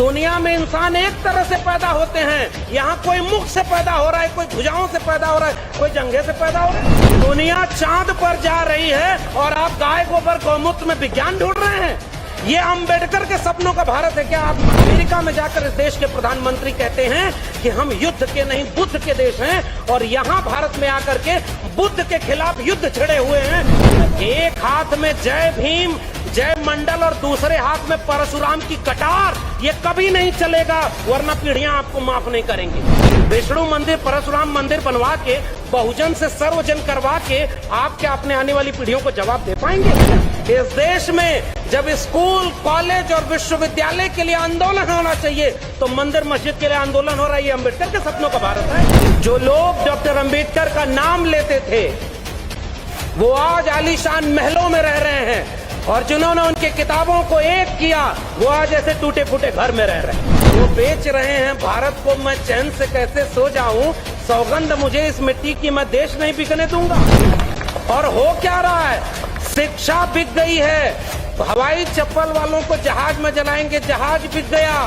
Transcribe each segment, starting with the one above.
दुनिया में इंसान एक तरह से पैदा होते हैं, यहाँ कोई मुख से पैदा हो रहा है, कोई भुजाओं से पैदा हो रहा है, कोई जंघे से पैदा हो रहा है। दुनिया चांद पर जा रही है और आप गाय गोबर गौमूत्र में विज्ञान ढूंढ रहे हैं। ये अंबेडकर के सपनों का भारत है क्या? आप अमेरिका में जाकर इस देश के प्रधानमंत्री कहते हैं कि हम युद्ध के नहीं बुद्ध के देश हैं, और यहाँ भारत में आकर के बुद्ध के खिलाफ युद्ध छिड़े हुए हैं। एक हाथ में जय भीम जय मंडल और दूसरे हाथ में परशुराम की कटार, ये कभी नहीं चलेगा, वरना पीढ़ियां आपको माफ नहीं करेंगी। विष्णु मंदिर परशुराम मंदिर बनवा के बहुजन से सर्वजन करवा के आप क्या अपने आने वाली पीढ़ियों को जवाब दे पाएंगे? इस देश में जब स्कूल कॉलेज और विश्वविद्यालय के लिए आंदोलन होना चाहिए तो मंदिर मस्जिद के लिए आंदोलन हो रहा है। ये अम्बेडकर के सपनों का भारत है। जो लोग डॉक्टर अम्बेडकर का नाम लेते थे वो आज आलीशान महलों में रह रहे हैं, और जिन्होंने उनके किताबों को एक किया वो आज ऐसे टूटे फूटे घर में रह रहे हैं। वो बेच रहे हैं भारत को, मैं चैन से कैसे सो जाऊं, सौगंध मुझे इस मिट्टी की, मैं देश नहीं बिकने दूंगा। और हो क्या रहा है? शिक्षा बिक गई है। हवाई चप्पल वालों को जहाज में जलाएंगे, जहाज बिक गया।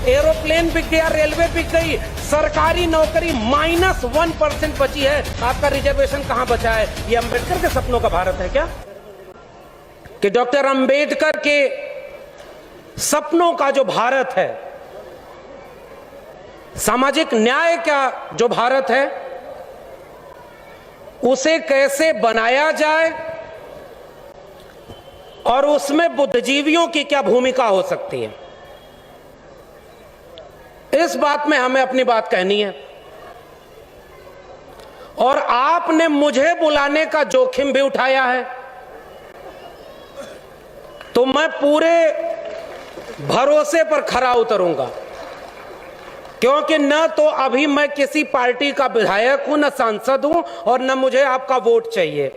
एरोप्लेन बिक गया, रेलवे बिक गई। सरकारी नौकरी -1% बची है। आपका रिजर्वेशन कहां बचा है? ये अम्बेडकर के सपनों का भारत है क्या? कि डॉक्टर अंबेडकर के सपनों का जो भारत है, सामाजिक न्याय का जो भारत है, उसे कैसे बनाया जाए और उसमें बुद्धिजीवियों की क्या भूमिका हो सकती है, इस बात में हमें अपनी बात कहनी है। और आपने मुझे बुलाने का जोखिम भी उठाया है, तो मैं पूरे भरोसे पर खरा उतरूंगा, क्योंकि न तो अभी मैं किसी पार्टी का विधायक हूं, न सांसद हूं, और न मुझे आपका वोट चाहिए।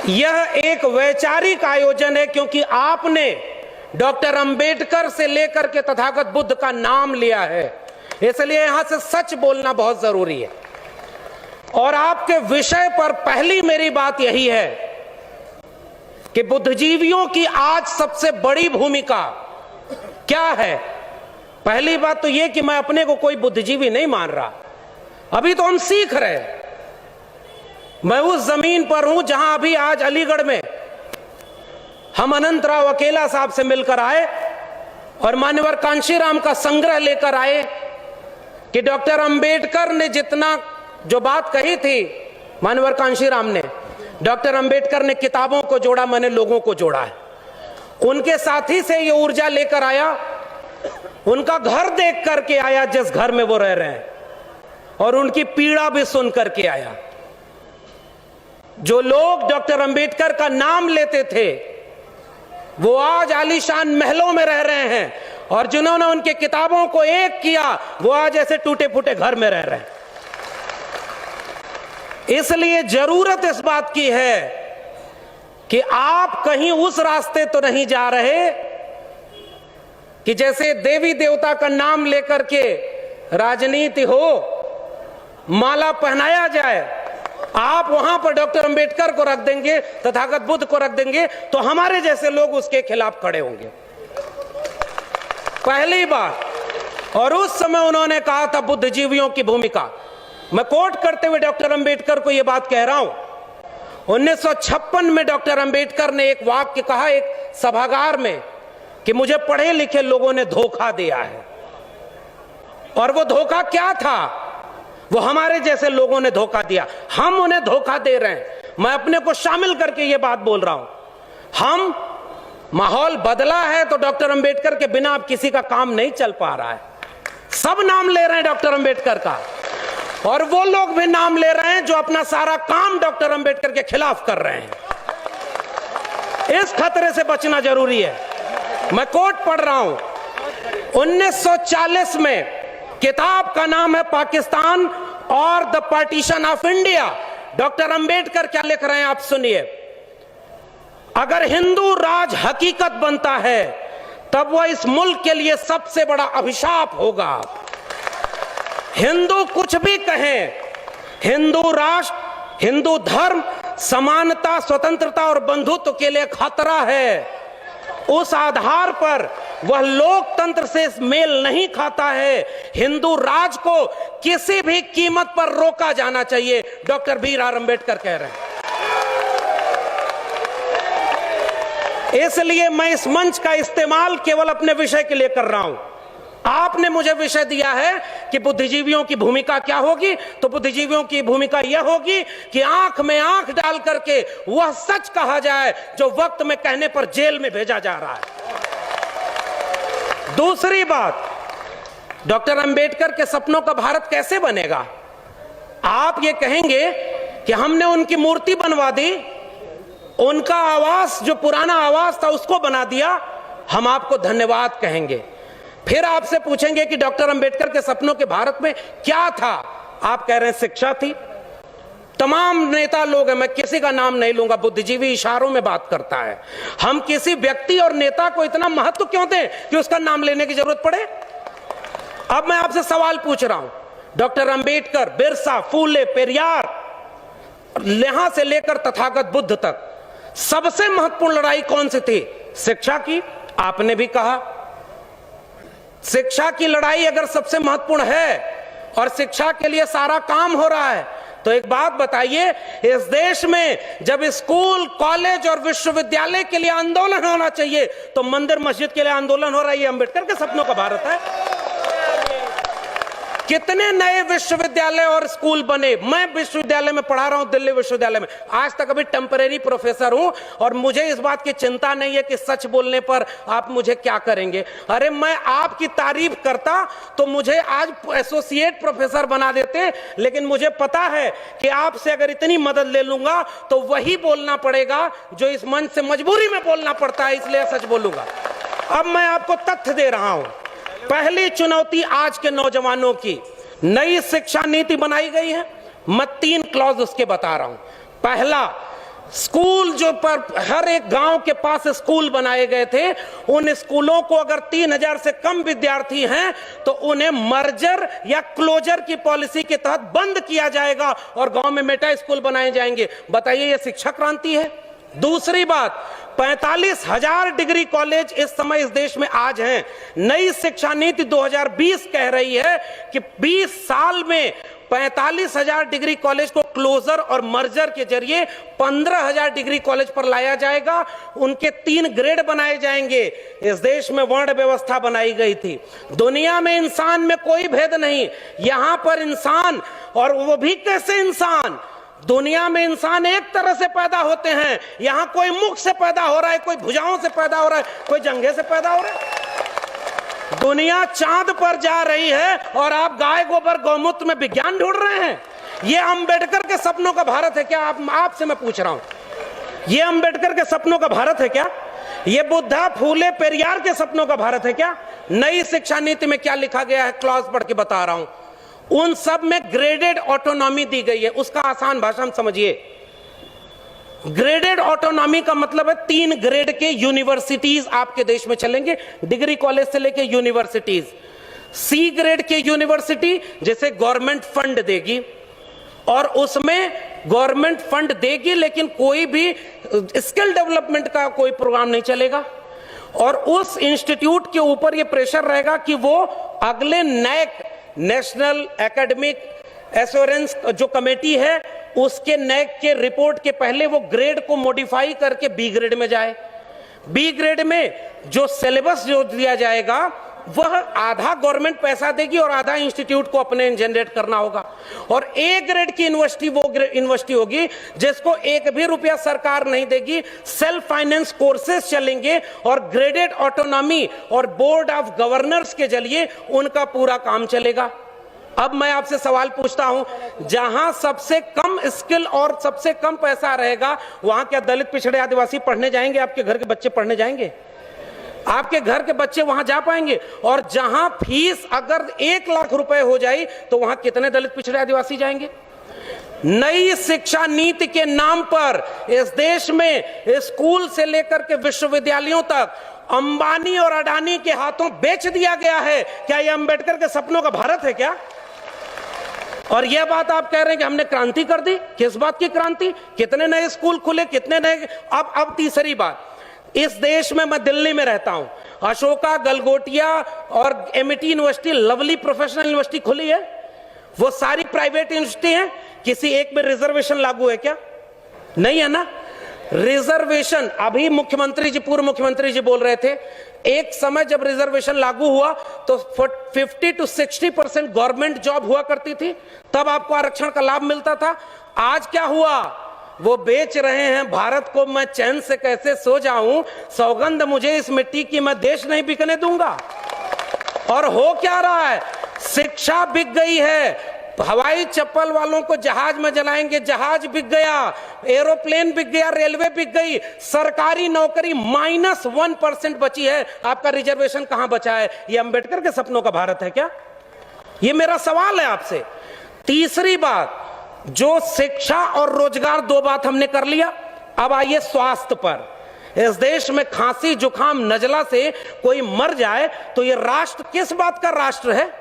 यह एक वैचारिक आयोजन है, क्योंकि आपने डॉक्टर अंबेडकर से लेकर के तथागत बुद्ध का नाम लिया है, इसलिए यहां से सच बोलना बहुत जरूरी है। और आपके विषय पर पहली मेरी बात यही है कि बुद्धिजीवियों की आज सबसे बड़ी भूमिका क्या है। पहली बात तो यह कि मैं अपने को कोई बुद्धिजीवी नहीं मान रहा, अभी तो हम सीख रहे हैं। मैं उस जमीन पर हूं जहां अभी आज अलीगढ़ में हम अनंतराव अकेला साहब से मिलकर आए और मान्यवर कांशीराम का संग्रह लेकर आए कि डॉक्टर अंबेडकर ने जितना जो बात कही थी, मान्यवर कांशीराम ने, डॉक्टर अंबेडकर ने किताबों को जोड़ा, मैंने लोगों को जोड़ा है। उनके साथी से ये ऊर्जा लेकर आया, उनका घर देख करके आया जिस घर में वो रह रहे हैं, और उनकी पीड़ा भी सुन करके आया। जो लोग डॉक्टर अंबेडकर का नाम लेते थे वो आज आलीशान महलों में रह रहे हैं, और जिन्होंने उनके किताबों को एक किया वो आज ऐसे टूटे फूटे घर में रह रहे हैं। इसलिए जरूरत इस बात की है कि आप कहीं उस रास्ते तो नहीं जा रहे कि जैसे देवी देवता का नाम लेकर के राजनीति हो, माला पहनाया जाए, आप वहां पर डॉक्टर अंबेडकर को रख देंगे, तथागत बुद्ध को रख देंगे, तो हमारे जैसे लोग उसके खिलाफ खड़े होंगे, पहली बात। और उस समय उन्होंने कहा था बुद्धिजीवियों की भूमिका, मैं कोट करते हुए डॉक्टर अंबेडकर को यह बात कह रहा हूं। 1956 में डॉक्टर अंबेडकर ने एक वाक्य कहा एक सभागार में कि मुझे पढ़े लिखे लोगों ने धोखा दिया है। और वो धोखा क्या था? वो हमारे जैसे लोगों ने धोखा दिया, हम उन्हें धोखा दे रहे हैं। मैं अपने को शामिल करके ये बात बोल रहा हूं। हम माहौल बदला है तो डॉक्टर अंबेडकर के बिना अब किसी का काम नहीं चल पा रहा है। सब नाम ले रहे हैं डॉक्टर अंबेडकर का, और वो लोग भी नाम ले रहे हैं जो अपना सारा काम डॉक्टर अंबेडकर के खिलाफ कर रहे हैं। इस खतरे से बचना जरूरी है। मैं कोट पढ़ रहा हूं, 1940 में, किताब का नाम है पाकिस्तान और the partition of India. Doctor Ambedkar क्या लिख रहे हैं आप सुनिए। अगर हिंदू राज हकीकत बनता है तब वह इस मुल्क के लिए सबसे बड़ा अभिशाप होगा। हिंदू कुछ भी कहें, हिंदू राष्ट्र, हिंदू धर्म समानता, स्वतंत्रता और बंधुत्व के लिए खतरा है। उस आधार पर वह लोकतंत्र से मेल नहीं खाता है। हिंदू राज को किसी भी कीमत पर रोका जाना चाहिए, डॉक्टर BR अंबेडकर कह रहे हैं। इसलिए मैं इस मंच का इस्तेमाल केवल अपने विषय के लिए कर रहा हूं। आपने मुझे विषय दिया है कि बुद्धिजीवियों की भूमिका क्या होगी, तो बुद्धिजीवियों की भूमिका यह होगी कि आंख में आंख डाल करके वह सच कहा जाए जो वक्त में कहने पर जेल में भेजा जा रहा है। दूसरी बात, डॉक्टर अंबेडकर के सपनों का भारत कैसे बनेगा? आप ये कहेंगे कि हमने उनकी मूर्ति बनवा दी, उनका आवास जो पुराना आवास था उसको बना दिया, हम आपको धन्यवाद कहेंगे। फिर आपसे पूछेंगे कि डॉक्टर अंबेडकर के सपनों के भारत में क्या था? आप कह रहे हैं शिक्षा थी। तमाम नेता लोग हैं, मैं किसी का नाम नहीं लूंगा, बुद्धिजीवी इशारों में बात करता है। हम किसी व्यक्ति और नेता को इतना महत्व क्यों दें कि उसका नाम लेने की जरूरत पड़े? अब मैं आपसे सवाल पूछ रहा हूं, डॉक्टर अंबेडकर, बिरसा, फूले, पेरियार, यहां से लेकर तथागत बुद्ध तक सबसे महत्वपूर्ण लड़ाई कौन सी थी? शिक्षा की। आपने भी कहा शिक्षा की लड़ाई अगर सबसे महत्वपूर्ण है और शिक्षा के लिए सारा काम हो रहा है, तो एक बात बताइए, इस देश में जब स्कूल, कॉलेज और विश्वविद्यालय के लिए आंदोलन होना चाहिए तो मंदिर मस्जिद के लिए आंदोलन हो रहा है। ये अंबेडकर के सपनों का भारत है। कितने नए विश्वविद्यालय और स्कूल बने? मैं विश्वविद्यालय में पढ़ा रहा हूं, दिल्ली विश्वविद्यालय में, आज तक अभी टेम्परेरी प्रोफेसर हूं और मुझे इस बात की चिंता नहीं है कि सच बोलने पर आप मुझे क्या करेंगे। अरे मैं आपकी तारीफ करता तो मुझे आज एसोसिएट प्रोफेसर बना देते, लेकिन मुझे पता है कि आपसे अगर इतनी मदद ले लूंगा तो वही बोलना पड़ेगा जो इस मंच से मजबूरी में बोलना पड़ता है, इसलिए सच बोलूंगा। अब मैं आपको तथ्य दे रहा हूं। पहली चुनौती आज के नौजवानों की, नई शिक्षा नीति बनाई गई है। मैं 3 क्लॉज उसके बता रहा हूं। पहला, स्कूल जो पर हर एक गांव के पास स्कूल बनाए गए थे, उन स्कूलों को अगर 3000 से कम विद्यार्थी हैं तो उन्हें मर्जर या क्लोजर की पॉलिसी के तहत बंद किया जाएगा और गांव में मेटा स्कूल बनाए जाएंगे। बताइए, यह शिक्षा क्रांति है? दूसरी बात, 45,000 डिग्री कॉलेज इस समय इस देश में आज हैं। नई शिक्षा नीति 2020 कह रही है कि 20 साल में 45,000 डिग्री कॉलेज को क्लोजर और मर्जर के जरिए 15,000 डिग्री कॉलेज पर लाया जाएगा। उनके 3 ग्रेड बनाए जाएंगे। इस देश में वर्ण व्यवस्था बनाई गई थी। दुनिया में इंसान में कोई भेद नहीं, यहां पर इंसान, और वो भी कैसे इंसान, दुनिया में इंसान एक तरह से पैदा होते हैं। यहां कोई मुख से पैदा हो रहा है, कोई भुजाओं से पैदा हो रहा है, कोई जंघे से पैदा हो रहा है। दुनिया चांद पर जा रही है और आप गाय गोबर गौमूत्र में विज्ञान ढूंढ रहे हैं। यह अंबेडकर के सपनों का भारत है क्या? आपसे मैं पूछ रहा हूं, यह अंबेडकर के सपनों का भारत है क्या? यह बुद्धा, फूले, पेरियार के सपनों का भारत है क्या? नई शिक्षा नीति में क्या लिखा गया है, क्लॉज पढ़ के बता रहा हूं। उन सब में ग्रेडेड ऑटोनॉमी दी गई है। उसका आसान भाषा में समझिए। ग्रेडेड ऑटोनॉमी का मतलब है 3 ग्रेड के यूनिवर्सिटीज आपके देश में चलेंगे, डिग्री कॉलेज से लेके यूनिवर्सिटीज। सी ग्रेड के यूनिवर्सिटी जैसे गवर्नमेंट फंड देगी, और उसमें गवर्नमेंट फंड देगी लेकिन कोई भी स्किल डेवलपमेंट का कोई प्रोग्राम नहीं चलेगा, और उस इंस्टीट्यूट के ऊपर यह प्रेशर रहेगा कि वो अगले नैक, नेशनल एकेडमिक एश्योरेंस जो कमेटी है, उसके नैक के रिपोर्ट के पहले वो ग्रेड को मॉडिफाई करके बी ग्रेड में जाए। बी ग्रेड में जो सिलेबस जो दिया जाएगा वह आधा गवर्नमेंट पैसा देगी और आधा इंस्टीट्यूट को अपने जनरेट करना होगा। और ए ग्रेड की यूनिवर्सिटी वो यूनिवर्सिटी होगी जिसको 1 भी रुपया सरकार नहीं देगी, सेल्फ फाइनेंस कोर्सेज चलेंगे और ग्रेडेड ऑटोनॉमी और बोर्ड ऑफ गवर्नर्स के जरिए उनका पूरा काम चलेगा। अब मैं आपसे सवाल पूछता हूं, जहां सबसे कम स्किल और सबसे कम पैसा रहेगा, वहां क्या दलित, पिछड़े, आदिवासी पढ़ने जाएंगे? आपके घर के बच्चे पढ़ने जाएंगे? आपके घर के बच्चे वहां जा पाएंगे? और जहां फीस अगर 1 लाख रुपए हो जाए तो वहां कितने दलित, पिछड़े, आदिवासी जाएंगे? नई शिक्षा नीति के नाम पर इस देश में स्कूल से लेकर के विश्वविद्यालयों तक अंबानी और अडानी के हाथों बेच दिया गया है। क्या यह अंबेडकर के सपनों का भारत है क्या? और यह बात आप कह रहे हैं कि हमने क्रांति कर दी। किस बात की क्रांति? कितने नए स्कूल खुले, कितने नए। अब तीसरी बात, इस देश में, मैं दिल्ली में रहता हूं, अशोका, गलगोटिया और Amity university, lovely professional university खुली है, वो सारी प्राइवेट यूनिवर्सिटी हैं। किसी एक में रिजर्वेशन लागू है क्या? नहीं है ना। रिजर्वेशन, अभी मुख्यमंत्री जी, पूर्व मुख्यमंत्री जी बोल रहे थे, एक समय जब रिजर्वेशन लागू हुआ तो 50 to 60% गवर्नमेंट जॉब हुआ करती थी, तब आपको आरक्षण का लाभ मिलता था। आज क्या हुआ? वो बेच रहे हैं भारत को। मैं चैन से कैसे सो जाऊं, सौगंध मुझे इस मिट्टी की, मैं देश नहीं बिकने दूंगा। और हो क्या रहा है? शिक्षा बिक गई है। हवाई चप्पल वालों को जहाज में जलाएंगे, जहाज बिक गया, एरोप्लेन बिक गया, रेलवे बिक गई, सरकारी नौकरी -1% बची है। आपका रिजर्वेशन कहां बचा है? ये अंबेडकर के सपनों का भारत है क्या? ये मेरा सवाल है आपसे। तीसरी बात, जो शिक्षा और रोजगार, दो बात हमने कर लिया। अब आइए स्वास्थ्य पर। इस देश में खांसी, जुकाम, नजला से कोई मर जाए तो ये राष्ट्र किस बात का राष्ट्र है?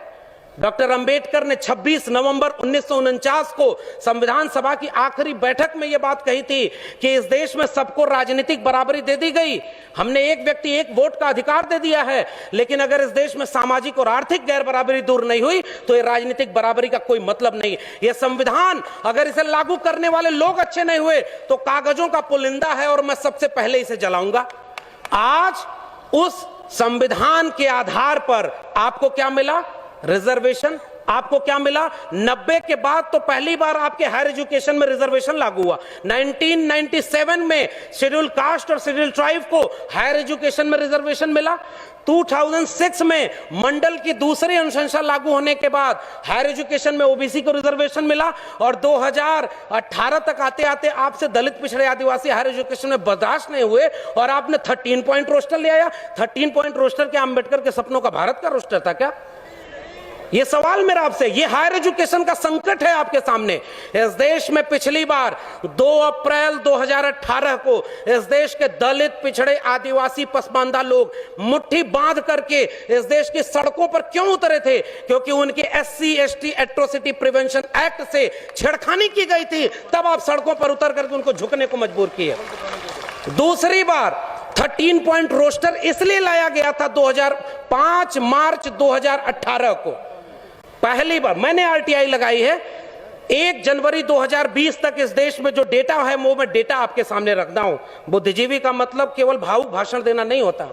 डॉक्टर अंबेडकर ने 26 नवंबर 1949 को संविधान सभा की आखिरी बैठक में यह बात कही थी कि इस देश में सबको राजनीतिक बराबरी दे दी गई। हमने एक व्यक्ति एक वोट का अधिकार दे दिया है, लेकिन अगर इस देश में सामाजिक और आर्थिक गैर बराबरी दूर नहीं हुई तो ये राजनीतिक बराबरी का कोई मतलब नहीं। यह संविधान, अगर इसे लागू करने वाले लोग अच्छे नहीं हुए तो कागजों का पुलिंदा है और मैं सबसे पहले इसे जलाऊंगा। आज उस संविधान के आधार पर आपको क्या मिला? रिजर्वेशन। आपको क्या मिला? 90 के बाद तो पहली बार आपके हायर एजुकेशन में रिजर्वेशन लागू हुआ। 1997 में शेड्यूल कास्ट और शेड्यूल ट्राइब को हायर एजुकेशन में रिजर्वेशन मिला। 2006 में मंडल की दूसरी अनुशंसा लागू होने के बाद हायर एजुकेशन में ओबीसी को रिजर्वेशन मिला। और 2018 तक आते आते आपसे दलित, पिछड़े, आदिवासी हायर एजुकेशन में बर्दाश्त नहीं हुए और आपने 13 पॉइंट रोस्टर ले आया। 13 पॉइंट रोस्टर क्या अम्बेडकर के सपनों का भारत का रोस्टर था क्या? ये सवाल मेरा आपसे। ये हायर एजुकेशन का संकट है आपके सामने। इस देश में पिछली बार 2 अप्रैल 2018 को इस देश के दलित, पिछड़े, आदिवासी, पसमानदा लोग मुट्ठी बांध करके इस देश की सड़कों पर क्यों उतरे थे? क्योंकि उनके SC ST atrocity prevention act से छेड़खानी की गई थी। तब आप सड़कों पर उतर करके उनको झुकने को मजबूर किए। दूसरी बार 13 पॉइंट रोस्टर इसलिए लाया गया था 5 मार्च 2018 को। पहली बार मैंने RTI लगाई है। 1 जनवरी 2020 तक इस देश में जो डेटा है वो मैं डेटा आपके सामने रखता हूं। बुद्धिजीवी का मतलब केवल भावुक भाषण देना नहीं होता।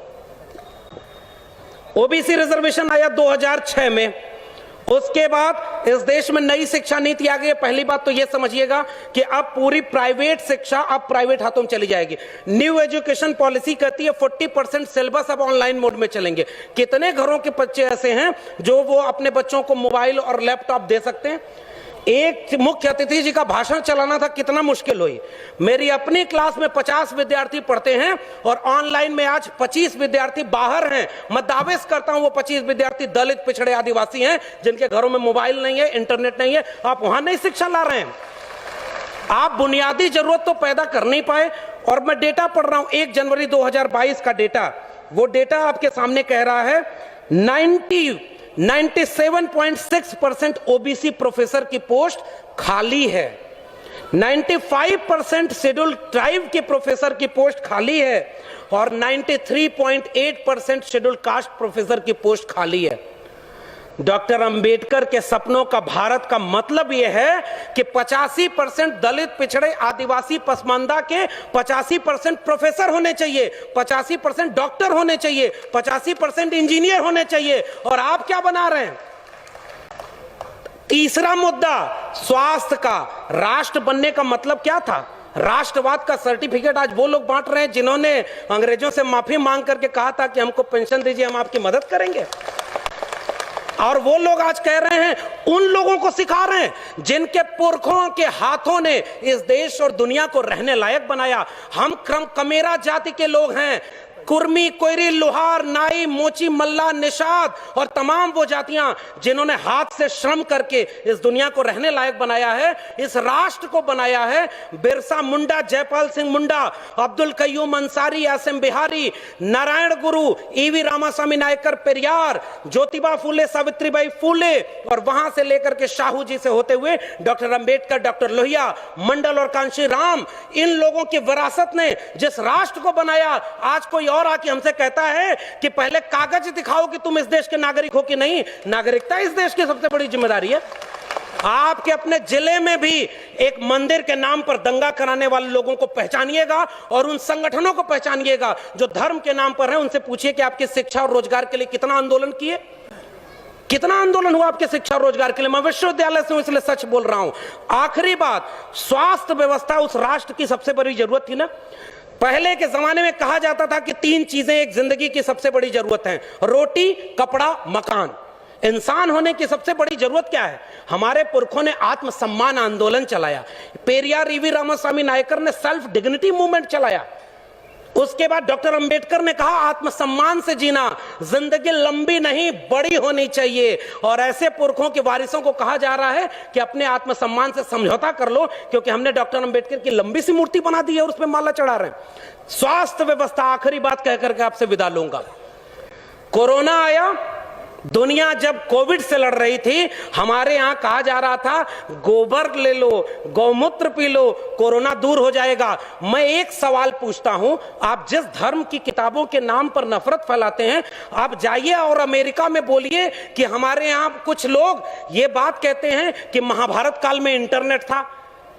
ओबीसी रिजर्वेशन आया 2006 में। उसके बाद इस देश में नई शिक्षा नीति आ गई। पहली बात तो यह समझिएगा कि अब पूरी प्राइवेट शिक्षा अब प्राइवेट हाथों में चली जाएगी। न्यू एजुकेशन पॉलिसी कहती है 40% सिलेबस अब ऑनलाइन मोड में चलेंगे। कितने घरों के बच्चे ऐसे हैं जो वो अपने बच्चों को मोबाइल और लैपटॉप दे सकते हैं? एक मुख्य अतिथि जी का भाषण चलाना था, कितना मुश्किल हुई। मेरी अपनी क्लास में 50 विद्यार्थी पढ़ते हैं और ऑनलाइन में आज 25 विद्यार्थी बाहर हैं। मैं दावे करता हूं वो 25 विद्यार्थी दलित, पिछड़े, आदिवासी हैं जिनके घरों में मोबाइल नहीं है, इंटरनेट नहीं है। आप वहां नहीं शिक्षा ला रहे हैं। आप बुनियादी जरूरत तो पैदा कर नहीं पाए। और मैं डेटा पढ़ रहा हूं 1 जनवरी 2022 का डेटा। वो डेटा आपके सामने कह रहा है 97.6% ओबीसी प्रोफेसर की पोस्ट खाली है। 95% शेड्यूल ट्राइब के प्रोफेसर की पोस्ट खाली है और 93.8% शेड्यूल कास्ट प्रोफेसर की पोस्ट खाली है। डॉक्टर अंबेडकर के सपनों का भारत का मतलब यह है कि 85% दलित, पिछड़े, आदिवासी, पसमानदा के 85% प्रोफेसर होने चाहिए, 85% डॉक्टर होने चाहिए, 85% इंजीनियर होने चाहिए। और आप क्या बना रहे हैं? तीसरा मुद्दा स्वास्थ्य का। राष्ट्र बनने का मतलब क्या था? राष्ट्रवाद का सर्टिफिकेट आज वो लोग बांट रहे हैं जिन्होंने अंग्रेजों से माफी मांग करके कहा था कि हमको पेंशन दीजिए, हम आपकी मदद करेंगे। और वो लोग आज कह रहे हैं, उन लोगों को सिखा रहे हैं जिनके पुरखों के हाथों ने इस देश और दुनिया को रहने लायक बनाया। हम कमेरा जाति के लोग हैं। कुर्मी, कोयरी, लोहार, नाई, मोची, मल्ला, निषाद और तमाम वो जातियां जिन्होंने हाथ से श्रम करके इस दुनिया को रहने लायक बनाया है, इस राष्ट्र को बनाया है। बिरसा मुंडा, जयपाल सिंह मुंडा, अब्दुल कयूम अंसारी, आसिम बिहारी, नारायण गुरु, ईवी रामास्वामी नायकर, पेरियार, ज्योतिबा फूले, सावित्रीबाई फूले और वहां से लेकर के शाहू जी से होते हुए डॉक्टर अंबेडकर, डॉक्टर लोहिया, मंडल और कांशी राम, इन लोगों की विरासत ने जिस राष्ट्र को बनाया, आज कोई और आके हमसे कहता है कि पहले कागज दिखाओ कि तुम इस देश के नागरिक हो कि नहीं। नागरिकता इस देश की सबसे बड़ी जिम्मेदारी है। आपके अपने जिले में भी एक मंदिर के नाम पर दंगा कराने वाले लोगों को पहचानिएगा और उन संगठनों को पहचानिएगा जो धर्म के नाम पर हैं। उनसे पूछिए कि आपकी शिक्षा और रोजगार के लिए कितना आंदोलन किए, कितना आंदोलन हुआ आपके शिक्षा और रोजगार के लिए। मैं विश्वविद्यालय से हूं इसलिए सच बोल रहा हूं। आखिरी बात, स्वास्थ्य व्यवस्था उस राष्ट्र की सबसे बड़ी जरूरत थी ना। पहले के जमाने में कहा जाता था कि 3 चीजें एक जिंदगी की सबसे बड़ी जरूरत हैं, रोटी, कपड़ा, मकान। इंसान होने की सबसे बड़ी जरूरत क्या है? हमारे पुरखों ने आत्मसम्मान आंदोलन चलाया, पेरियार, ईवी रामास्वामी नायकर ने सेल्फ डिग्निटी मूवमेंट चलाया। उसके बाद डॉक्टर अंबेडकर ने कहा आत्मसम्मान से जीना, जिंदगी लंबी नहीं बड़ी होनी चाहिए। और ऐसे पुरखों के वारिसों को कहा जा रहा है कि अपने आत्मसम्मान से समझौता कर लो, क्योंकि हमने डॉक्टर अंबेडकर की लंबी सी मूर्ति बना दी है और उसमें माला चढ़ा रहे हैं। स्वास्थ्य व्यवस्था, आखिरी बात कहकर के आपसे विदा लूंगा। कोरोना आया, दुनिया जब कोविड से लड़ रही थी, हमारे यहां कहा जा रहा था गोबर ले लो, गौमूत्र पी लो, कोरोना दूर हो जाएगा। मैं एक सवाल पूछता हूं, आप जिस धर्म की किताबों के नाम पर नफरत फैलाते हैं, आप जाइए और अमेरिका में बोलिए कि हमारे यहां कुछ लोग ये बात कहते हैं कि महाभारत काल में इंटरनेट था,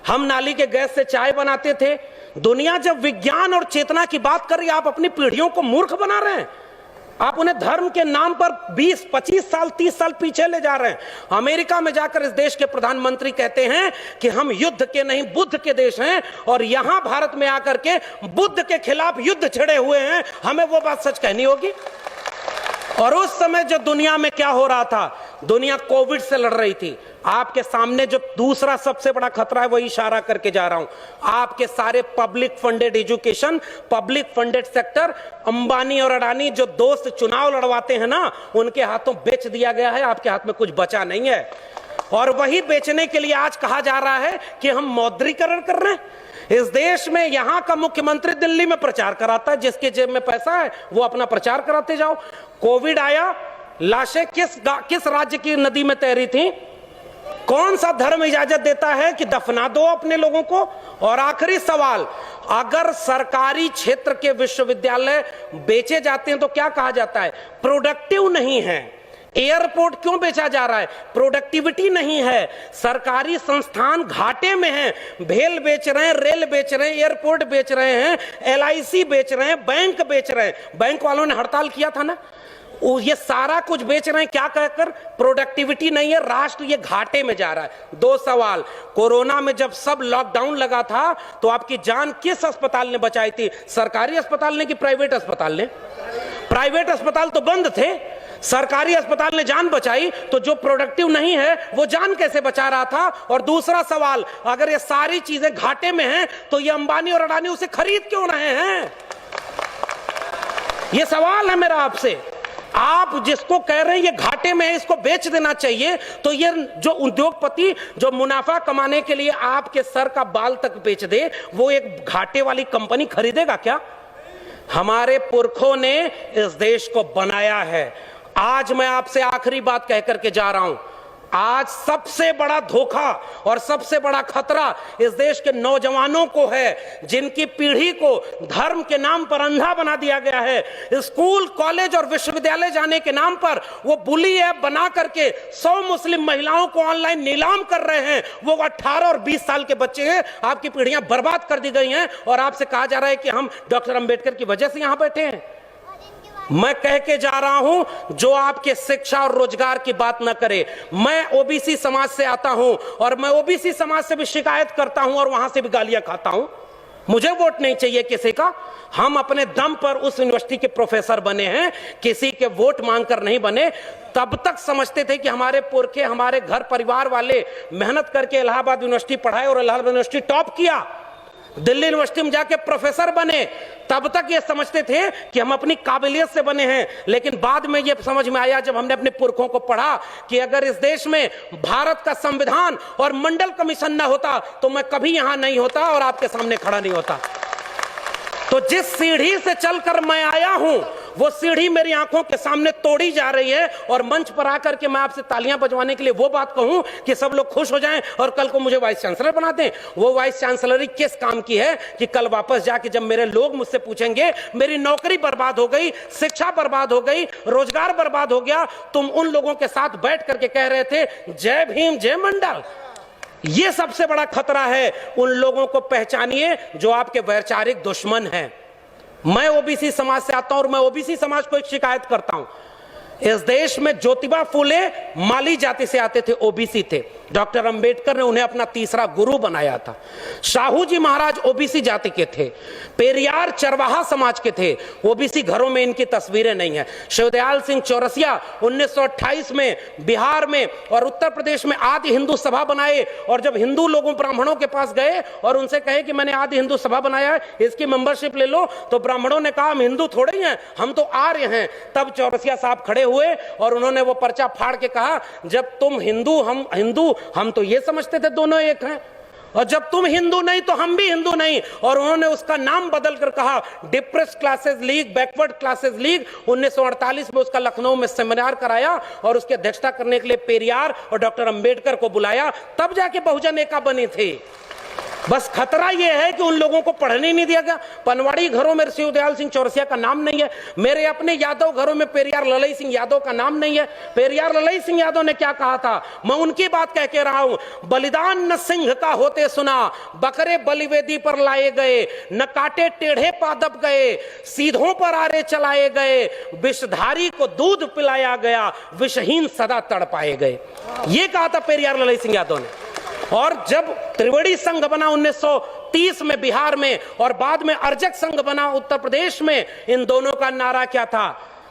हम नाली के गैस से चाय बनाते थे। दुनिया जब विज्ञान और चेतना की बात कर रही है, आप अपनी पीढ़ियों को मूर्ख बना रहे हैं। आप उन्हें धर्म के नाम पर 20, 25 साल, 30 साल पीछे ले जा रहे हैं। अमेरिका में जाकर इस देश के प्रधानमंत्री कहते हैं कि हम युद्ध के नहीं बुद्ध के देश हैं, और यहां भारत में आकर के बुद्ध के खिलाफ युद्ध छिड़े हुए हैं। हमें वो बात सच कहनी होगी। और उस समय जो दुनिया में क्या हो रहा था, दुनिया कोविड से लड़ रही थी। आपके सामने जो दूसरा सबसे बड़ा खतरा है, वही इशारा करके जा रहा हूं। आपके सारे public funded education, public funded sector, Ambani और अडानी जो दोस्त चुनाव लड़वाते हैं ना, उनके हाथों बेच दिया गया है। आपके हाथ में कुछ बचा नहीं है। और वही बेचने के लिए आज कहा जा रहा है कि हम मौद्रीकरण कर रहे हैं। इस देश में यहां का मुख्यमंत्री दिल्ली में प्रचार कराता है, जिसके जेब में पैसा है वो अपना प्रचार कराते जाओ। कोविड आया, लाशें किस राज्य की नदी में तैरी थी? कौन सा धर्म इजाजत देता है कि दफना दो अपने लोगों को? और आखिरी सवाल, अगर सरकारी क्षेत्र के विश्वविद्यालय बेचे जाते हैं तो क्या कहा जाता है? प्रोडक्टिव नहीं है। एयरपोर्ट क्यों बेचा जा रहा है? प्रोडक्टिविटी नहीं है। सरकारी संस्थान घाटे में हैं, भेल बेच रहे हैं, रेल बेच रहे हैं, एयरपोर्ट बेच रहे हैं, LIC बेच रहे हैं, बैंक बेच रहे हैं। बैंक वालों ने हड़ताल किया था ना, ये सारा कुछ बेच रहे हैं क्या कहकर? प्रोडक्टिविटी नहीं है, राष्ट्र ये घाटे में जा रहा है। 2 सवाल, कोरोना में जब सब लॉकडाउन लगा था तो आपकी जान किस अस्पताल ने बचाई थी? सरकारी अस्पताल ने कि प्राइवेट अस्पताल ने? प्राइवेट अस्पताल तो बंद थे, सरकारी अस्पताल ने जान बचाई। तो जो प्रोडक्टिव नहीं है वो जान कैसे बचा रहा था? और दूसरा सवाल, अगर ये सारी चीजें घाटे में हैं तो ये अंबानी और अडानी उसे खरीद क्यों रहे हैं? ये सवाल है मेरा आपसे। आप जिसको कह रहे हैं ये घाटे में है, इसको बेच देना चाहिए, तो ये जो उद्योगपति जो मुनाफा कमाने के लिए आपके सर का बाल तक बेच दे, वो एक घाटे वाली कंपनी खरीदेगा क्या? हमारे पुरखों ने इस देश को बनाया है। आज मैं आपसे आखिरी बात कहकर के जा रहा हूं, आज सबसे बड़ा धोखा और सबसे बड़ा खतरा इस देश के नौजवानों को है, जिनकी पीढ़ी को धर्म के नाम पर अंधा बना दिया गया है। स्कूल, कॉलेज और विश्वविद्यालय जाने के नाम पर वो बुली ऐप बना करके 100 मुस्लिम महिलाओं को ऑनलाइन नीलाम कर रहे हैं। वो 18 और 20 साल के बच्चे हैं। आपकी पीढ़ियां बर्बाद कर दी गई हैं और आपसे कहा जा रहा है कि हम डॉक्टर अंबेडकर की वजह से यहां बैठे हैं। मैं कह के जा रहा हूं, जो आपके शिक्षा और रोजगार की बात न करे। मैं ओबीसी समाज से आता हूं और मैं ओबीसी समाज से भी शिकायत करता हूं और वहां से भी गालियां खाता हूं। मुझे वोट नहीं चाहिए किसी का। हम अपने दम पर उस यूनिवर्सिटी के प्रोफेसर बने हैं, किसी के वोट मांगकर नहीं बने। तब तक समझते थे कि हमारे पुरखे, हमारे घर परिवार वाले मेहनत करके इलाहाबाद यूनिवर्सिटी पढ़ाए और इलाहाबाद यूनिवर्सिटी टॉप किया। दिल्ली यूनिवर्सिटी में जाके प्रोफेसर बने, तब तक ये समझते थे कि हम अपनी काबिलियत से बने हैं, लेकिन बाद में ये समझ में आया जब हमने अपने पुरखों को पढ़ा कि अगर इस देश में भारत का संविधान और मंडल कमीशन न होता तो मैं कभी यहां नहीं होता और आपके सामने खड़ा नहीं होता। तो जिस सीढ़ी से चलकर मैं आया हूं वो सीढ़ी मेरी आंखों के सामने तोड़ी जा रही है, और मंच पर आकर के मैं आपसे तालियां बजवाने के लिए वो बात कहूं कि सब लोग खुश हो जाएं और कल को मुझे वाइस चांसलर बना दें, वो वाइस चांसलरी किस काम की है कि कल वापस जाके जब मेरे लोग मुझसे पूछेंगे मेरी नौकरी बर्बाद हो गई, शिक्षा बर्बाद हो गई, रोजगार बर्बाद हो गया, तुम उन लोगों के साथ बैठ करके कह रहे थे जय भीम जय मंडल। ये सबसे बड़ा खतरा है। उन लोगों को पहचानिए जो आपके वैचारिक दुश्मन हैं। मैं ओबीसी समाज से आता हूं और मैं ओबीसी समाज को एक शिकायत करता हूं। इस देश में ज्योतिबा फूले माली जाति से आते थे, ओबीसी थे। डॉक्टर अंबेडकर ने उन्हें अपना तीसरा गुरु बनाया था। शाहू जी महाराज ओबीसी जाति के थे। पेरियार चरवाहा समाज के थे। ओबीसी घरों में इनकी तस्वीरें नहीं है। शिवदयाल सिंह चौरसिया 1928 में बिहार में और उत्तर प्रदेश में आदि हिंदू सभा बनाए, और जब हिंदू लोगों ब्राह्मणों के पास गए और उनसे कहे कि मैंने आदि हिंदू सभा बनाया है, इसकी मेंबरशिप ले लो, तो ब्राह्मणों ने कहा हम हिंदू थोड़े ही हैं, हम तो आर्य हैं। तब चौरसिया साहब खड़े हुए और उन्होंने वो पर्चा फाड़ के कहा जब तुम हिंदू हम हिंदू, हम तो ये समझते थे दोनों एक हैं, और जब तुम हिंदू नहीं तो हम भी हिंदू नहीं। और उन्होंने उसका नाम बदल कर कहा depressed classes league, backward classes league. 1948 में उसका लखनऊ में सेमिनार कराया और उसकी अध्यक्षता करने के लिए पेरियार और डॉक्टर अंबेडकर को बुलाया, तब जाके बहुजन एका बनी थी। बस खतरा यह है कि उन लोगों को पढ़ने नहीं दिया गया। पनवाड़ी घरों में शिवदयाल सिंह चौरसिया का नाम नहीं है। मेरे अपने यादव घरों में पेरियार ललई सिंह यादव का नाम नहीं है। पेरियार ललई सिंह यादव ने क्या कहा था, मैं उनकी बात कह के रहा हूं। बलिदान न सिंह का होते सुना, बकरे बलिवेदी पर लाए गए, न काटे टेढ़े पादप गए, सीधों पर आरे चलाए गए, विषधारी को दूध पिलाया गया, विषहीन सदा तड़पाए गए। ये कहा था पेरियार ललई सिंह यादव ने। और जब त्रिवेणी संघ बना 1930 में बिहार में, और बाद में अर्जक संघ बना उत्तर प्रदेश में, इन दोनों का नारा क्या था,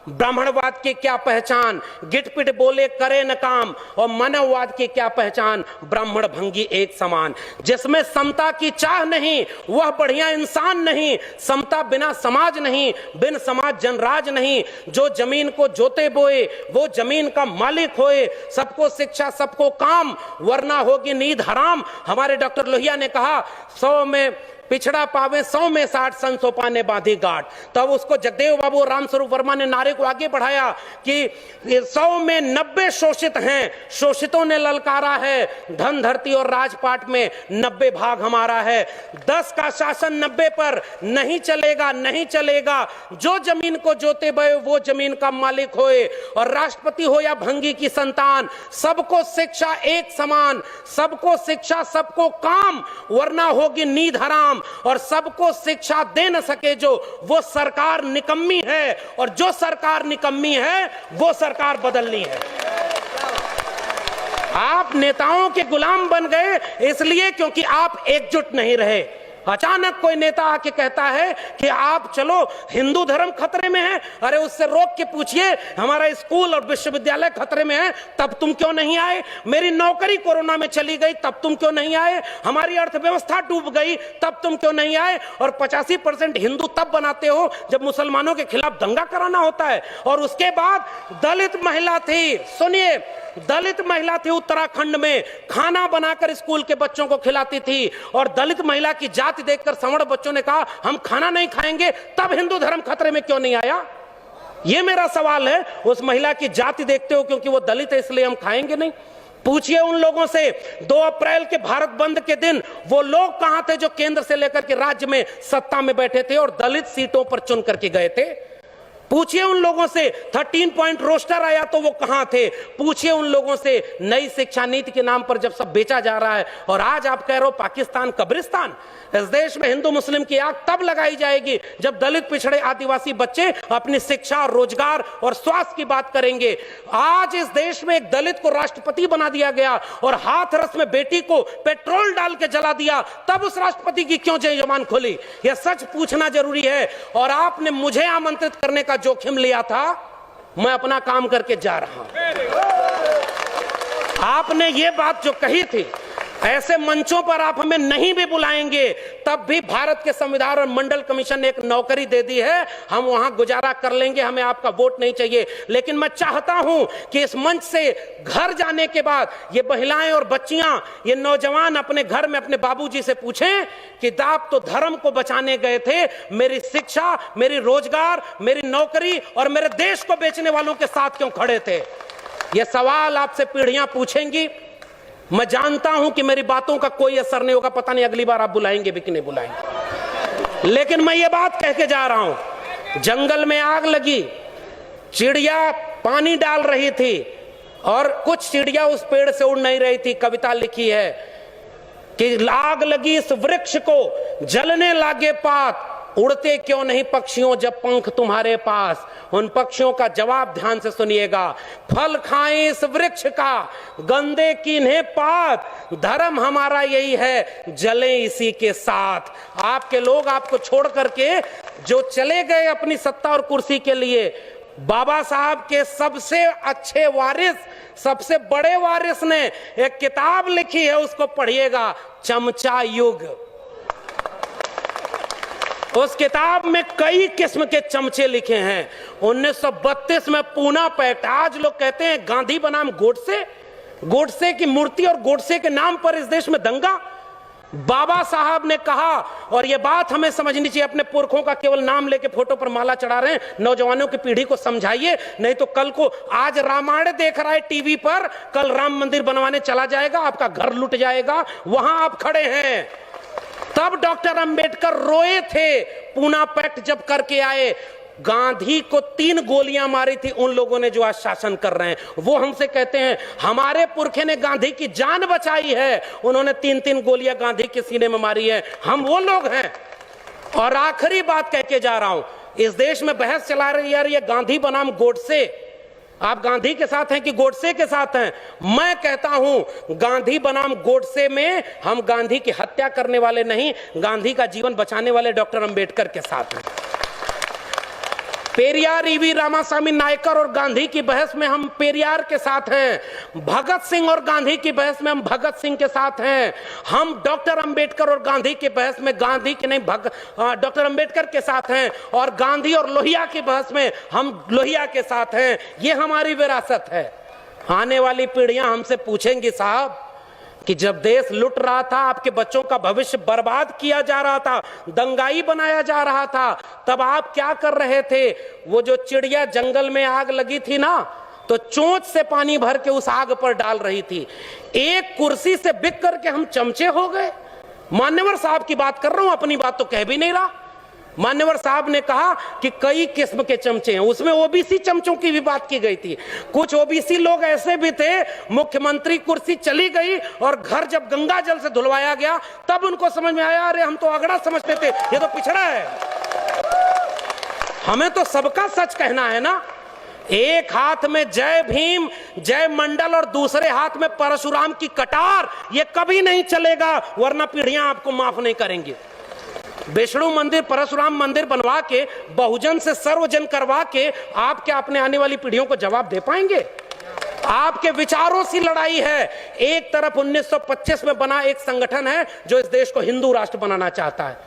ब्राह्मणवाद की क्या पहचान, गिटपिट बोले करे न काम, और मानववाद की क्या पहचान, ब्राह्मण भंगी एक समान। जिसमें समता की चाह नहीं वह बढ़िया इंसान नहीं, समता बिना समाज नहीं, बिन समाज जनराज नहीं। जो जमीन को जोते बोए वो जमीन का मालिक होए, सबको शिक्षा सबको काम, वरना होगी नींद हराम। हमारे डॉक्टर लोहिया ने कहा 100 में पिछड़ा पावे 100 में 60, संसो पाने बांधी गांठ। तब उसको जगदेव बाबू और रामस्वरूप वर्मा ने नारे को आगे बढ़ाया कि 100 में 90 शोषित हैं, शोषितों ने ललकारा है, धन धरती और राजपाट में 90 भाग हमारा है। 10 का शासन 90 पर नहीं चलेगा, नहीं चलेगा। जो जमीन को जोते बे वो जमीन का मालिक होए, और राष्ट्रपति हो या भंगी की संतान, सबको शिक्षा एक समान, सबको शिक्षा सबको काम, वरना होगी नींद हराम। और सबको शिक्षा दे न सके जो, वो सरकार निकम्मी है, और जो सरकार निकम्मी है वो सरकार बदलनी है। आप नेताओं के गुलाम बन गए इसलिए क्योंकि आप एकजुट नहीं रहे। अचानक कोई नेता आके कहता है कि आप चलो हिंदू धर्म खतरे में है, अरे उससे रोक के पूछिए हमारा स्कूल और विश्वविद्यालय खतरे में है, तब तुम क्यों नहीं आए? मेरी नौकरी कोरोना में चली गई, तब तुम क्यों नहीं आए? हमारी अर्थव्यवस्था डूब गई, तब तुम क्यों नहीं आए? और 85% हिंदू तब बनाते हो जब मुसलमानों के खिलाफ दंगा कराना होता है। और उसके बाद दलित महिला थी, सुनिए, दलित महिला थी उत्तराखंड में, खाना बनाकर स्कूल के बच्चों को खिलाती थी, और दलित महिला की जाति देखकर सवर्ण बच्चों ने कहा हम खाना नहीं खाएंगे, तब हिंदू धर्म खतरे में क्यों नहीं आया? यह मेरा सवाल है। उस महिला की जाति देखते हो क्योंकि वो दलित है इसलिए हम खाएंगे नहीं? पूछिए उन लोगों से 2 अप्रैल के भारत बंद के दिन वो लोग कहां थे जो केंद्र से लेकर के राज्य में सत्ता में बैठे थे और दलित सीटों पर चुन करके गए थे? पूछिए उन लोगों से 13 पॉइंट रोस्टर आया तो वो कहां थे? पूछिए उन लोगों से नई शिक्षा नीति के नाम पर जब सब बेचा जा रहा है, और आज आप कह रहे हो पाकिस्तान कब्रिस्तान। इस देश में हिंदू मुस्लिम की आग तब लगाई जाएगी जब दलित पिछड़े आदिवासी बच्चे अपनी शिक्षा, रोजगार और स्वास्थ्य की बात करेंगे। आज इस देश में एक दलित को राष्ट्रपति बना दिया गया और हाथरस में बेटी को पेट्रोल डाल के जला दिया, तब उस राष्ट्रपति की क्यों जबान खुली? यह सच पूछना जरूरी है। और आपने मुझे आमंत्रित करने का जोखिम लिया था, मैं अपना काम करके जा रहा हूं। आपने ये बात जो कही थी ऐसे मंचों पर आप हमें नहीं भी बुलाएंगे तब भी भारत के संविधान और मंडल कमीशन ने एक नौकरी दे दी है, हम वहां गुजारा कर लेंगे, हमें आपका वोट नहीं चाहिए। लेकिन मैं चाहता हूं कि इस मंच से घर जाने के बाद ये महिलाएं और बच्चियां, ये नौजवान अपने घर में अपने बाबूजी से पूछें कि आप तो धर्म को बचाने गए थे, मेरी शिक्षा, मेरी रोजगार, मेरी नौकरी और मेरे देश को बेचने वालों के साथ क्यों खड़े थे? ये सवाल आपसे पीढ़ियां पूछेंगी। मैं जानता हूं कि मेरी बातों का कोई असर नहीं होगा, पता नहीं अगली बार आप बुलाएंगे भी कि नहीं बुलाएंगे। लेकिन मैं ये बात कह के जा रहा हूं, जंगल में आग लगी, चिड़िया पानी डाल रही थी और कुछ चिड़िया उस पेड़ से उड़ नहीं रही थी। कविता लिखी है कि आग लगी इस वृक्ष को, जलने लागे पात, उड़ते क्यों नहीं पक्षियों जब पंख तुम्हारे पास। उन पक्षियों का जवाब ध्यान से सुनिएगा, फल खाएं इस वृक्ष का, गंदे कीन्हे पात, धर्म हमारा यही है, जले इसी के साथ। आपके लोग आपको छोड़ करके जो चले गए अपनी सत्ता और कुर्सी के लिए, बाबा साहब के सबसे अच्छे वारिस, सबसे बड़े वारिस ने एक किताब लिखी है, उसको पढ़िएगा, चमचा युग। उस किताब में कई किस्म के चमचे लिखे हैं। 1932 में पूना पैक्ट, आज लोग कहते हैं गांधी बनाम गोडसे, गोडसे की मूर्ति और गोडसे के नाम पर इस देश में दंगा। बाबा साहब ने कहा, और यह बात हमें समझनी चाहिए, अपने पुरखों का केवल नाम लेके फोटो पर माला चढ़ा रहे हैं, नौजवानों की पीढ़ी को समझाइए, नहीं तो कल को आज रामायण देख रहा है टीवी पर, कल राम मंदिर बनवाने चला जाएगा, आपका घर लुट जाएगा, वहां आप खड़े हैं। तब डॉक्टर अंबेडकर रोए थे, पूना पैक्ट जब करके आए। गांधी को 3 गोलियां मारी थी उन लोगों ने जो आज शासन कर रहे हैं। वो हमसे कहते हैं हमारे पुरखे ने गांधी की जान बचाई है, उन्होंने 3-3 गोलियां गांधी के सीने में मारी है, हम वो लोग हैं। और आखिरी बात कह के जा रहा हूं, इस देश में बहस चला रही है गांधी बनाम गोडसे, आप गांधी के साथ हैं कि गोडसे के साथ हैं? मैं कहता हूं गांधी बनाम गोडसे में हम गांधी की हत्या करने वाले नहीं, गांधी का जीवन बचाने वाले डॉक्टर अंबेडकर के साथ हैं। पेरियार ईवी रामास्वामी नायकर और गांधी की बहस में हम पेरियार के साथ हैं, भगत सिंह और गांधी की बहस में हम भगत सिंह के साथ हैं, हम डॉक्टर अंबेडकर और गांधी की बहस में गांधी के नहीं डॉक्टर अंबेडकर के साथ हैं, और गांधी और लोहिया की बहस में हम लोहिया के साथ हैं। ये हमारी विरासत है। आने वाली पीढ़ियां हमसे पूछेंगी साहब कि जब देश लुट रहा था, आपके बच्चों का भविष्य बर्बाद किया जा रहा था, दंगाई बनाया जा रहा था, तब आप क्या कर रहे थे? वो जो चिड़िया जंगल में आग लगी थी ना, तो चोंच से पानी भर के उस आग पर डाल रही थी। एक कुर्सी से बिक करके हम चमचे हो गए। मान्यवर साहब की बात कर रहा हूं, अपनी बात तो कह भी नहीं रहा। मान्यवर साहब ने कहा कि कई किस्म के चमचे हैं, उसमें ओबीसी चमचों की भी बात की गई थी। कुछ ओबीसी लोग ऐसे भी थे, मुख्यमंत्री कुर्सी चली गई और घर जब गंगा जल से धुलवाया गया तब उनको समझ में आया, अरे हम तो अगड़ा समझते थे, ये तो पिछड़ा है। हमें तो सबका सच कहना है ना। एक हाथ में जय भीम जय मंडल और दूसरे हाथ में परशुराम की कटार, ये कभी नहीं चलेगा, वरना पीढ़ियां आपको माफ नहीं करेंगी। विष्णु मंदिर, परशुराम मंदिर बनवा के, बहुजन से सर्वजन करवा के आप क्या अपने आने वाली पीढ़ियों को जवाब दे पाएंगे? आपके विचारों से लड़ाई है। एक तरफ 1925 में बना एक संगठन है जो इस देश को हिंदू राष्ट्र बनाना चाहता है,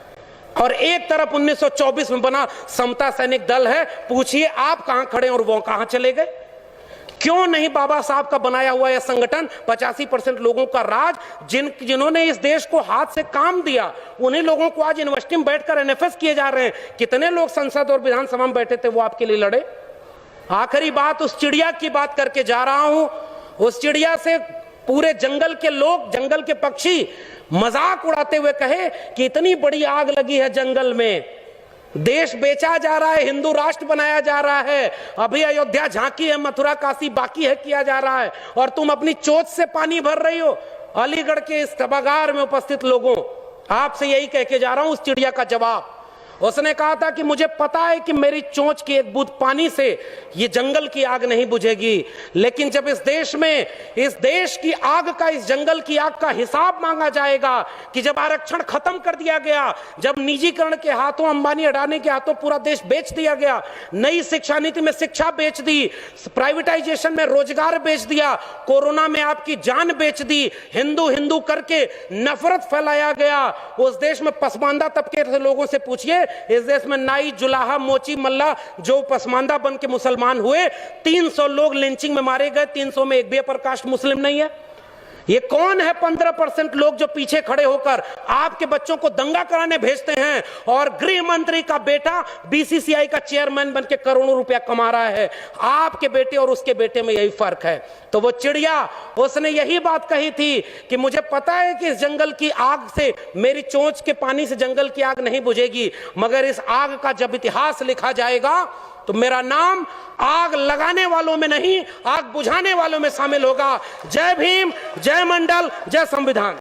और एक तरफ 1924 में बना समता सैनिक दल है। पूछिए आप कहां खड़े और वो कहां चले गए? क्यों नहीं बाबा साहब का बनाया हुआ यह संगठन, 85% लोगों का राज, जिन्होंने इस देश को हाथ से काम दिया, उन्हीं लोगों को आज यूनिवर्सिटी में बैठकर एनएफएस किए जा रहे हैं। कितने लोग संसद और विधानसभा में बैठे थे, वो आपके लिए लड़े। आखिरी बात उस चिड़िया की बात करके जा रहा हूं। उस चिड़िया से पूरे जंगल के लोग, जंगल के पक्षी मजाक उड़ाते हुए कहे कि इतनी बड़ी आग लगी है जंगल में, देश बेचा जा रहा है, हिंदू राष्ट्र बनाया जा रहा है, अभी अयोध्या झांकी है, मथुरा काशी बाकी है किया जा रहा है, और तुम अपनी चोट से पानी भर रही हो। अलीगढ़ के इस सभागार में उपस्थित लोगों, आपसे यही कह के जा रहा हूं उस चिड़िया का जवाब। उसने कहा था कि मुझे पता है कि मेरी चोंच की एक बूंद पानी से ये जंगल की आग नहीं बुझेगी, लेकिन जब इस देश की आग का, इस जंगल की आग का हिसाब मांगा जाएगा कि जब आरक्षण खत्म कर दिया गया, जब निजीकरण के हाथों, अंबानी अडानी के हाथों पूरा देश बेच दिया गया, नई शिक्षा नीति में शिक्षा बेच दी, प्राइवेटाइजेशन में रोजगार बेच दिया, कोरोना में आपकी जान बेच दी, हिंदू हिंदू करके नफरत फैलाया गया, उस देश में पसमानदा तबके के लोगों से पूछिए, इस देश में नाई, जुलाहा, मोची, मल्ला जो पसमानदा बन के मुसलमान हुए, 300 लोग लिंचिंग में मारे गए, 300 में एक भी अपर कास्ट मुस्लिम नहीं है। ये कौन है 15% लोग जो पीछे खड़े होकर आपके बच्चों को दंगा कराने भेजते हैं, और गृह मंत्री का बेटा बीसीसीआई का चेयरमैन बनके करोड़ों रुपया कमा रहा है। आपके बेटे और उसके बेटे में यही फर्क है। तो वो चिड़िया, उसने यही बात कही थी कि मुझे पता है कि इस जंगल की आग से, मेरी चोंच के पानी से जंगल की आग नहीं बुझेगी, मगर इस आग का जब इतिहास लिखा जाएगा तो मेरा नाम आग लगाने वालों में नहीं, आग बुझाने वालों में शामिल होगा। जय भीम, जय मंडल, जय संविधान।